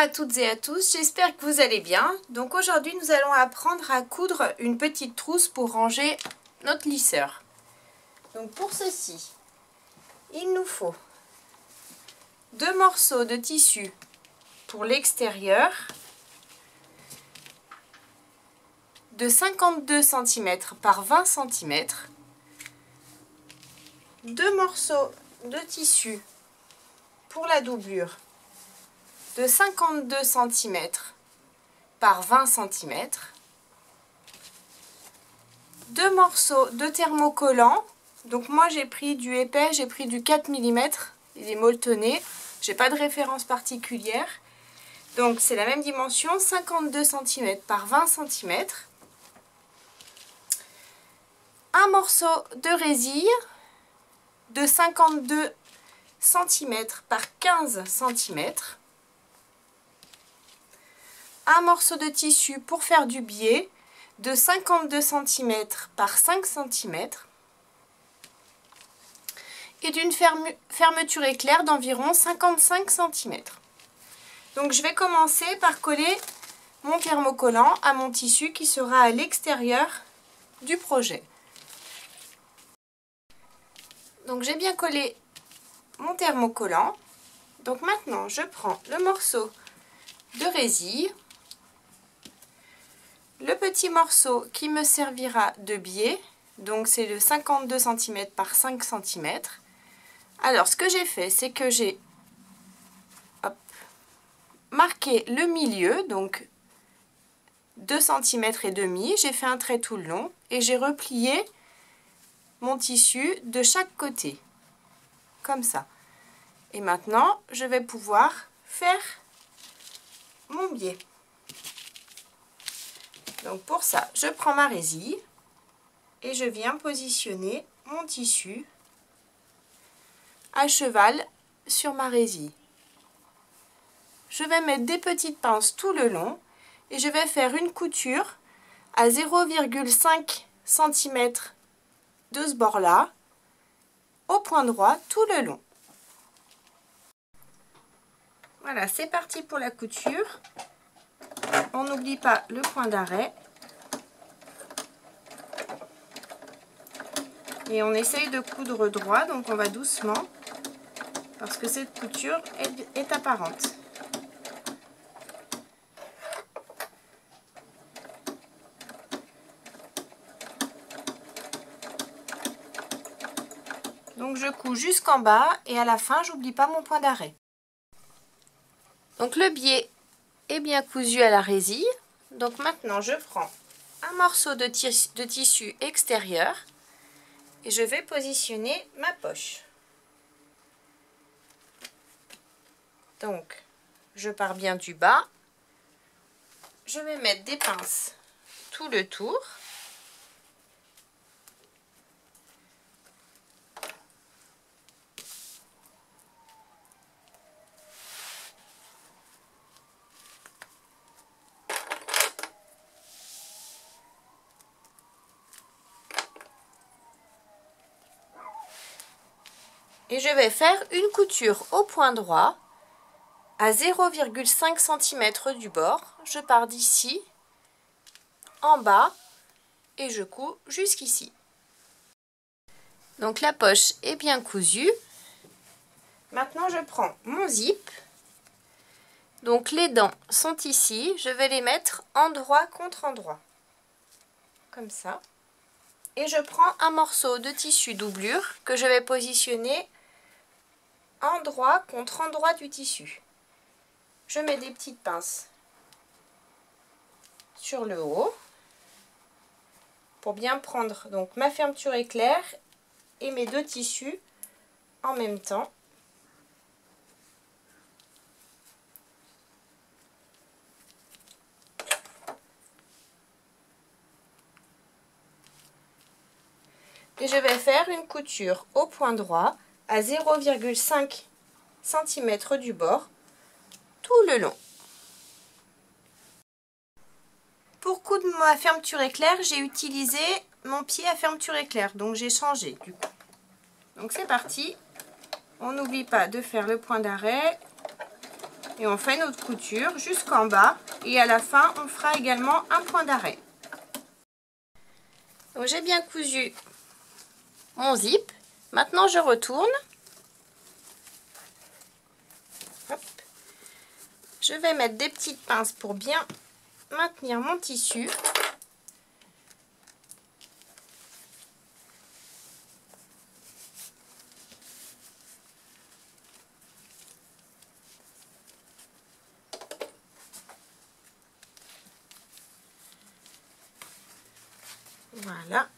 à toutes et à tous, j'espère que vous allez bien. Donc aujourd'hui nous allons apprendre à coudre une petite trousse pour ranger notre lisseur. Donc pour ceci, il nous faut 2 morceaux de tissu pour l'extérieur de 52 cm par 20 cm, 2 morceaux de tissu pour la doublure de 52 cm par 20 cm, 2 morceaux de thermocollant. Donc moi j'ai pris du épais, j'ai pris du 4 mm, il est molletonné, j'ai pas de référence particulière. Donc c'est la même dimension, 52 cm par 20 cm, un morceau de résille de 52 cm par 15 cm, un morceau de tissu pour faire du biais de 52 cm par 5 cm et d'une fermeture éclair d'environ 55 cm. Donc je vais commencer par coller mon thermocollant à mon tissu qui sera à l'extérieur du projet. Donc j'ai bien collé mon thermocollant. Donc maintenant je prends le morceau de résille, le petit morceau qui me servira de biais, donc c'est le 52 cm par 5 cm. Alors ce que j'ai fait, c'est que j'ai marqué le milieu, donc 2 cm et demi, j'ai fait un trait tout le long et j'ai replié mon tissu de chaque côté, comme ça. Et maintenant, je vais pouvoir faire mon biais. Donc pour ça, je prends ma résille et je viens positionner mon tissu à cheval sur ma résille. Je vais mettre des petites pinces tout le long et je vais faire une couture à 0,5 cm de ce bord-là au point droit tout le long. Voilà, c'est parti pour la couture. On n'oublie pas le point d'arrêt. Et on essaye de coudre droit, donc on va doucement parce que cette couture est apparente. Donc je couds jusqu'en bas et à la fin, j'oublie pas mon point d'arrêt. Donc le biais est bien cousu à la résille. Donc maintenant, je prends un morceau de tissu extérieur et je vais positionner ma poche. Donc, je pars bien du bas. Je vais mettre des pinces tout le tour. Et je vais faire une couture au point droit à 0,5 cm du bord. Je pars d'ici, en bas, et je couds jusqu'ici. Donc la poche est bien cousue. Maintenant je prends mon zip. Donc les dents sont ici. Je vais les mettre endroit contre endroit. Comme ça. Et je prends un morceau de tissu doublure que je vais positionner endroit contre endroit du tissu. Je mets des petites pinces sur le haut pour bien prendre donc ma fermeture éclair et mes deux tissus en même temps. Et je vais faire une couture au point droit à 0,5 cm du bord tout le long. Pour coudre ma fermeture éclair, j'ai utilisé mon pied à fermeture éclair, donc j'ai changé du coup. Donc c'est parti. On n'oublie pas de faire le point d'arrêt Et on fait notre couture jusqu'en bas. Et à la fin, on fera également un point d'arrêt. Donc j'ai bien cousu mon zip. Maintenant, je retourne. Hop. Je vais mettre des petites pinces pour bien maintenir mon tissu. Voilà.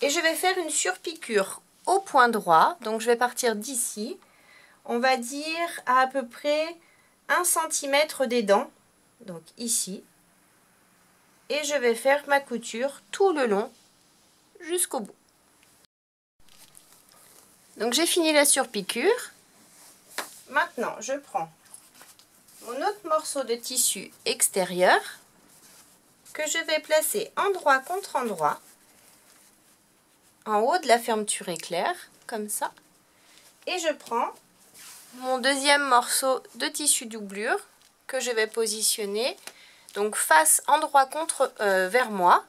Et je vais faire une surpiqûre au point droit. Donc je vais partir d'ici. On va dire à peu près 1 cm des dents. Donc ici. Et je vais faire ma couture tout le long jusqu'au bout. Donc j'ai fini la surpiqûre. Maintenant je prends mon autre morceau de tissu extérieur que je vais placer endroit contre endroit en haut de la fermeture éclair, comme ça. Et je prends mon deuxième morceau de tissu doublure que je vais positionner donc face endroit contre vers moi.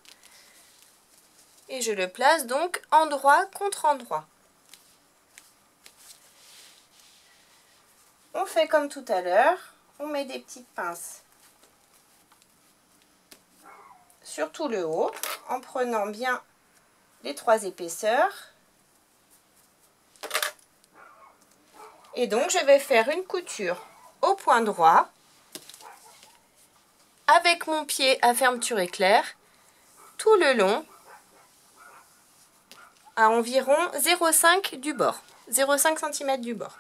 Et je le place donc endroit contre endroit. On fait comme tout à l'heure. On met des petites pinces sur tout le haut en prenant bien les 3 épaisseurs. Et donc je vais faire une couture au point droit avec mon pied à fermeture éclair tout le long à environ 0,5 du bord, 0,5 cm du bord.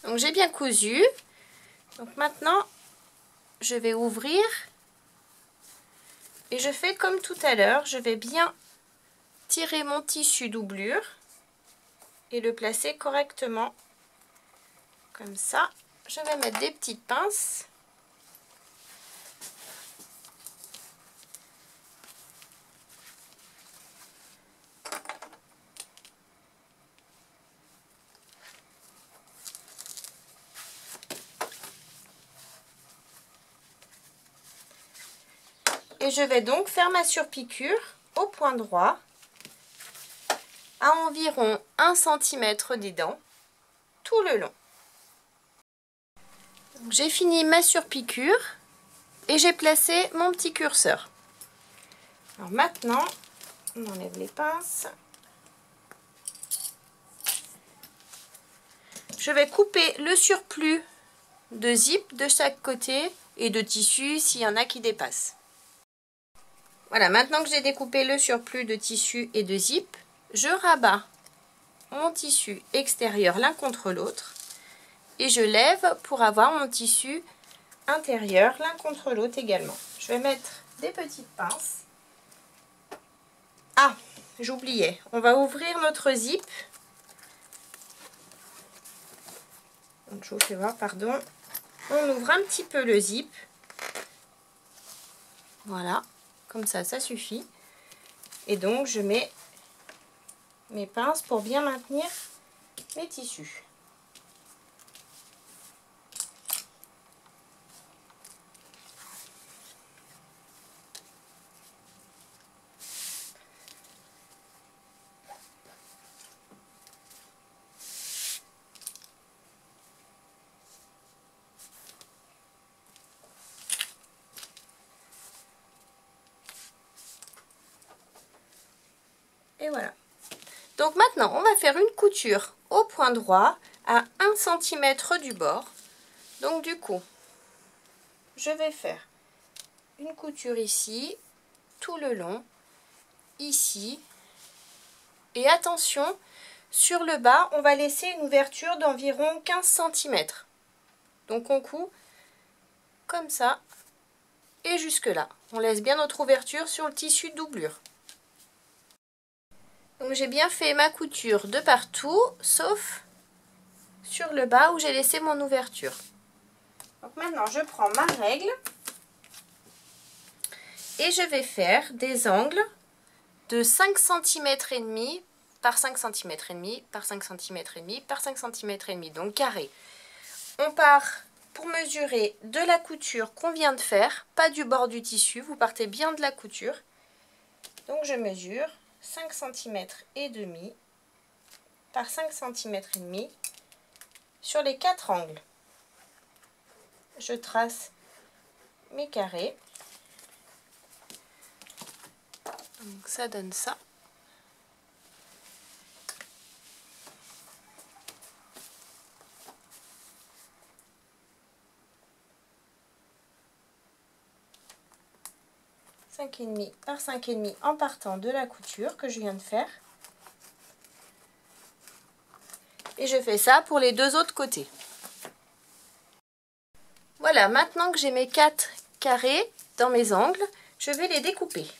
Donc j'ai bien cousu. Donc maintenant, je vais ouvrir et je fais comme tout à l'heure. Je vais bien tirer mon tissu doublure et le placer correctement comme ça. Je vais mettre des petites pinces. Et je vais donc faire ma surpiqûre au point droit à environ 1 cm des dents tout le long. J'ai fini ma surpiqûre et j'ai placé mon petit curseur. Alors maintenant, on enlève les pinces. Je vais couper le surplus de zip de chaque côté et de tissu s'il y en a qui dépassent. Voilà, maintenant que j'ai découpé le surplus de tissu et de zip, je rabats mon tissu extérieur l'un contre l'autre et je lève pour avoir mon tissu intérieur l'un contre l'autre également. Je vais mettre des petites pinces. Ah, j'oubliais, on va ouvrir notre zip. Donc je vous fais voir, pardon. On ouvre un petit peu le zip. Voilà. Comme ça, ça suffit. Et donc, je mets mes pinces pour bien maintenir mes tissus. Et voilà. Donc maintenant, on va faire une couture au point droit à 1 cm du bord. Donc du coup, je vais faire une couture ici, tout le long, ici. Et attention, sur le bas, on va laisser une ouverture d'environ 15 cm. Donc on coud comme ça et jusque là. On laisse bien notre ouverture sur le tissu de doublure. Donc j'ai bien fait ma couture de partout, sauf sur le bas où j'ai laissé mon ouverture. Donc maintenant je prends ma règle et je vais faire des angles de 5 cm et demi par 5 cm et demi, par 5 cm et demi, par 5 cm et demi, donc carré. On part pour mesurer de la couture qu'on vient de faire, pas du bord du tissu, vous partez bien de la couture. Donc je mesure 5 cm et demi par 5 cm et demi sur les 4 angles. Je trace mes carrés. Donc ça donne ça. « 5,5 par 5,5 en partant de la couture que je viens de faire. Et je fais ça pour les deux autres côtés. Voilà, maintenant que j'ai mes 4 carrés dans mes angles, je vais les découper.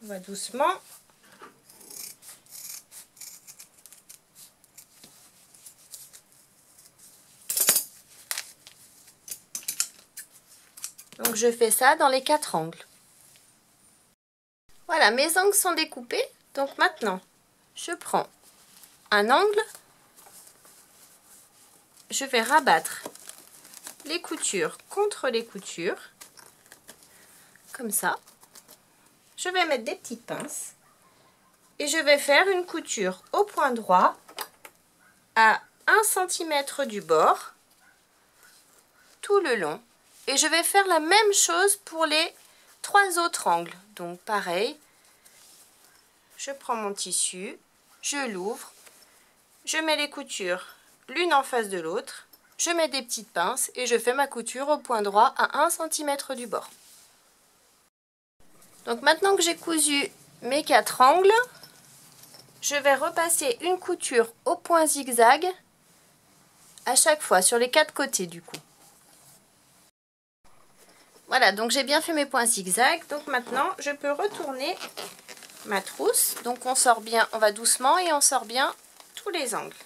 On va doucement. Donc je fais ça dans les 4 angles. Voilà, mes angles sont découpés. Donc maintenant, je prends un angle. Je vais rabattre les coutures contre les coutures. Comme ça. Je vais mettre des petites pinces. Et je vais faire une couture au point droit à 1 cm du bord. Tout le long. Et je vais faire la même chose pour les 3 autres angles. Donc pareil, je prends mon tissu, je l'ouvre, je mets les coutures l'une en face de l'autre, je mets des petites pinces et je fais ma couture au point droit à 1 cm du bord. Donc maintenant que j'ai cousu mes 4 angles, je vais repasser une couture au point zigzag à chaque fois sur les 4 côtés du coup. Voilà, donc j'ai bien fait mes points zigzag. Donc maintenant, je peux retourner ma trousse. Donc on sort bien, on va doucement et on sort bien tous les angles.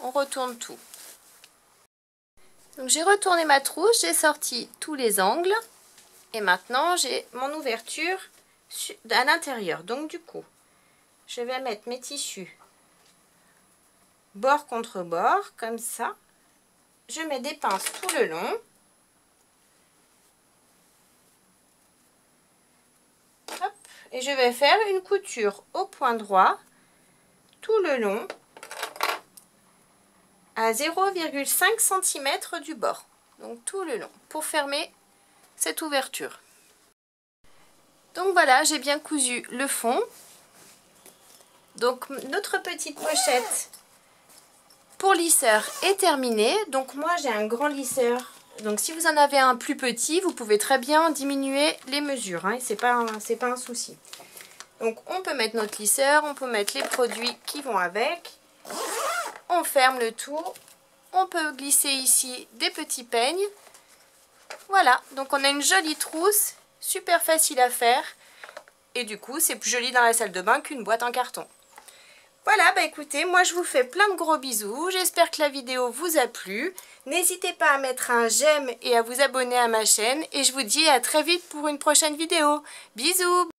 On retourne tout. Donc j'ai retourné ma trousse, j'ai sorti tous les angles. Et maintenant, j'ai mon ouverture à l'intérieur. Donc du coup, je vais mettre mes tissus bord contre bord, comme ça. Je mets des pinces tout le long. Et je vais faire une couture au point droit tout le long à 0,5 cm du bord. Donc tout le long pour fermer cette ouverture. Donc voilà, j'ai bien cousu le fond. Donc notre petite pochette pour lisseur est terminée. Donc moi j'ai un grand lisseur. Donc si vous en avez un plus petit, vous pouvez très bien diminuer les mesures, hein, c'est pas un souci. Donc on peut mettre notre lisseur, on peut mettre les produits qui vont avec. On ferme le tout. On peut glisser ici des petits peignes. Voilà, donc on a une jolie trousse, super facile à faire. Et du coup, c'est plus joli dans la salle de bain qu'une boîte en carton. Voilà, bah écoutez, moi je vous fais plein de gros bisous. J'espère que la vidéo vous a plu. N'hésitez pas à mettre un j'aime et à vous abonner à ma chaîne. Et je vous dis à très vite pour une prochaine vidéo. Bisous!